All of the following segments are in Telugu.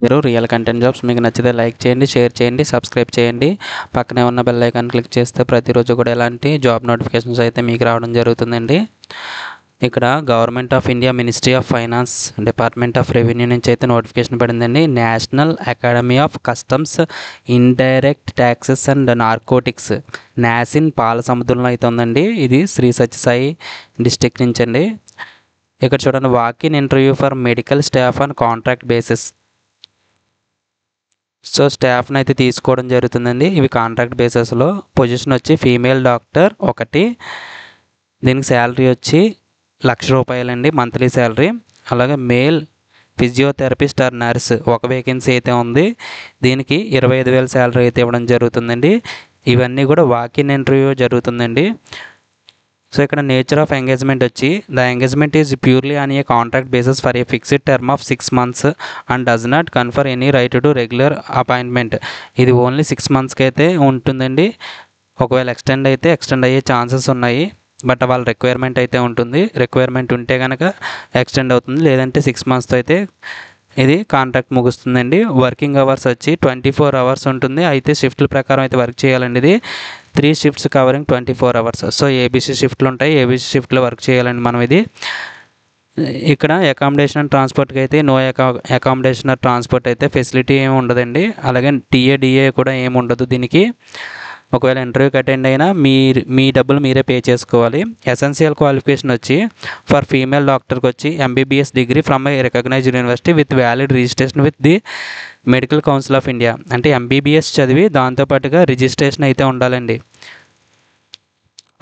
మీరు రియల్ కంటెంట్ జాబ్స్ మీకు నచ్చితే లైక్ చేయండి, షేర్ చేయండి, సబ్స్క్రైబ్ చేయండి. పక్కనే ఉన్న బెల్ ఐకాన్ క్లిక్ చేస్తే ప్రతిరోజు కూడా ఎలాంటి జాబ్ నోటిఫికేషన్స్ అయితే మీకు రావడం జరుగుతుందండి. ఇక్కడ government of India ministry of finance department of revenue నుంచి అయితే నోటిఫికేషన్ పడిందండి. National academy of customs indirect taxes and narcotics NACIN పాల సముద్రంలో అయితే ఉందండి. ఇది శ్రీ సత్యసాయి డిస్టిక్ నుంచి అండి. ఇక్కడ చూడండి, walk in interview for medical staff on contract basis. So స్టాఫ్ని అయితే తీసుకోవడం జరుగుతుందండి. ఇవి కాంట్రాక్ట్ బేసిస్లో. పొజిషన్ వచ్చి ఫీమేల్ డాక్టర్ ఒకటి. దీనికి శాలరీ వచ్చి ₹1,00,000 అండి, మంత్లీ శాలరీ. అలాగే మేల్ ఫిజియోథెరపిస్ట్ ఆర్ నర్స్ ఒక వేకెన్సీ అయితే ఉంది. దీనికి 25,000 శాలరీ అయితే ఇవ్వడం జరుగుతుందండి. ఇవన్నీ కూడా వాక్-ఇన్ ఇంటర్వ్యూ జరుగుతుందండి. సో ఇక్కడ నేచర్ ఆఫ్ ఎంగేజ్మెంట్ వచ్చి the engagement is purely on a contract basis for a fixed term of 6 months and does not confer any right to regular appointment. ఇది ఓన్లీ 6 monthsకి అయితే ఉంటుందండి. ఒకవేళ ఎక్స్టెండ్ అయ్యే ఛాన్సెస్ ఉన్నాయి. బట్ వాళ్ళ రిక్వైర్మెంట్ అయితే ఉంటుంది. రిక్వైర్మెంట్ ఉంటే కనుక ఎక్స్టెండ్ అవుతుంది, లేదంటే 6 monthsతో అయితే ఇది కాంట్రాక్ట్ ముగుస్తుందండి. వర్కింగ్ అవర్స్ వచ్చి 24 hours ఉంటుంది. అయితే షిఫ్ట్ల ప్రకారం అయితే వర్క్ చేయాలండి. ఇది 3 shifts covering 24 hours. So ABC షిఫ్ట్లు ఉంటాయి, ఏబీసీ షిఫ్ట్లో వర్క్ చేయాలండి మనం. ఇది ఇక్కడ అకామిడేషన్ అండ్ ట్రాన్స్పోర్ట్కి అయితే నో అకామిడేషన్ ఆర్ ట్రాన్స్పోర్ట్ అయితే ఫెసిలిటీ ఏమి ఉండదండి. అలాగే డిఏ కూడా ఏమి ఉండదు దీనికి. ఒకవేళ ఇంటర్వ్యూకి అటెండ్ అయినా మీ డబ్బులు మీరే పే చేసుకోవాలి. ఎసెన్షియల్ క్వాలిఫికేషన్ వచ్చి ఫర్ ఫీమేల్ డాక్టర్కి వచ్చి MBBS degree from a recognised university with valid registration with the medical council of India. అంటే ఎంబీబీఎస్ చదివి దాంతోపాటుగా రిజిస్ట్రేషన్ అయితే ఉండాలండి.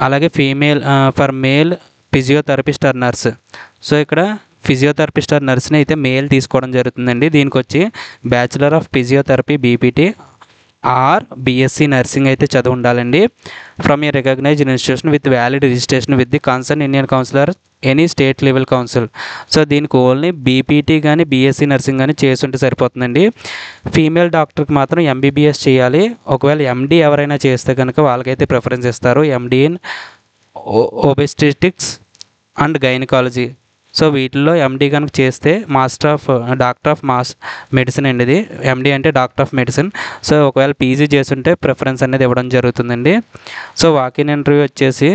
అలాగే for male physiotherapist or nurse. So ఇక్కడ ఫిజియోథెరపిస్ట్ ఆర్ నర్స్ని అయితే మేల్ తీసుకోవడం జరుగుతుందండి. దీనికి వచ్చి bachelor of physiotherapy BPT or BSc nursing అయితే చదువు ఉండాలండి. From a recognised institution with valid registration with the concern Indian councillor any state level council. So దీనికి ఓన్లీ బీపీటీ కానీ బీఎస్సీ నర్సింగ్ కానీ చేస్తుంటే సరిపోతుందండి. ఫీమేల్ డాక్టర్కి మాత్రం ఎంబీబీఎస్ చేయాలి. ఒకవేళ ఎండీ ఎవరైనా చేస్తే కనుక వాళ్ళకైతే ప్రిఫరెన్స్ ఇస్తారు, MD in obstetrics and gynaecology. So వీటిల్లో ఎండీ కనుక చేస్తే డాక్టర్ ఆఫ్ మాస్ మెడిసిన్ అండి. ఇది ఎండీ అంటే డాక్టర్ ఆఫ్ మెడిసిన్. సో ఒకవేళ పీజీ చేస్తుంటే ప్రిఫరెన్స్ అనేది ఇవ్వడం జరుగుతుందండి. సో వాక్-ఇన్ ఇంటర్వ్యూ వచ్చేసి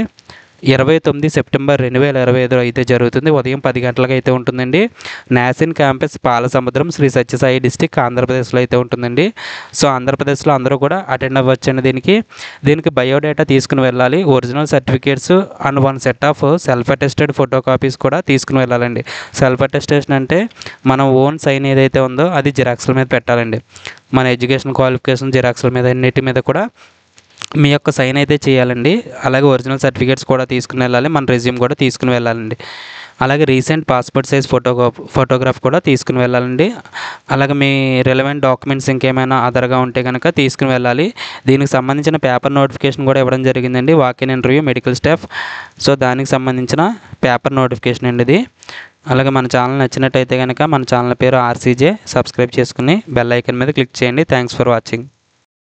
29 September 2025 అయితే జరుగుతుంది. ఉదయం 10 గంటలకు అయితే ఉంటుందండి. నాసిన్ క్యాంపస్ పాలసముద్రం, శ్రీ సత్యసాయి డిస్టిక్, ఆంధ్రప్రదేశ్లో అయితే ఉంటుందండి. సో ఆంధ్రప్రదేశ్లో అందరూ కూడా అటెండ్ అవ్వచ్చండి. దీనికి బయోడేటా తీసుకుని వెళ్ళాలి. Original certificates and 1 set of self attested photo copies కూడా తీసుకుని వెళ్ళాలండి. సెల్ఫ్ అటెస్టేషన్ అంటే మనం ఓన్ సైన్ ఏదైతే ఉందో అది జిరాక్స్ల మీద పెట్టాలండి. మన ఎడ్యుకేషన్ క్వాలిఫికేషన్ జిరాక్స్ల మీద అన్నిటి మీద కూడా మీ యొక్క సైన్ అయితే చేయాలండి. అలాగే ఒరిజినల్ సర్టిఫికేట్స్ కూడా తీసుకుని వెళ్ళాలి. మన రెజ్యూమ్ కూడా తీసుకుని వెళ్ళాలండి. అలాగే రీసెంట్ పాస్పోర్ట్ సైజ్ ఫోటోగ్రాఫ్ కూడా తీసుకుని వెళ్ళాలండి. అలాగే మీ రిలవెంట్ డాక్యుమెంట్స్ ఇంకేమైనా ఆధార్గా ఉంటే కనుక తీసుకుని వెళ్ళాలి. దీనికి సంబంధించిన పేపర్ నోటిఫికేషన్ కూడా ఇవ్వడం జరిగిందండి. Walk-in interview medical staff. So దానికి సంబంధించిన పేపర్ నోటిఫికేషన్ అండి ఇది. అలాగే మన ఛానల్ నచ్చినట్టయితే కనుక మన ఛానల్ పేరు ఆర్సీజే, సబ్స్క్రైబ్ చేసుకుని బెల్ ఐకాన్ మీద క్లిక్ చేయండి. Thanks for watching.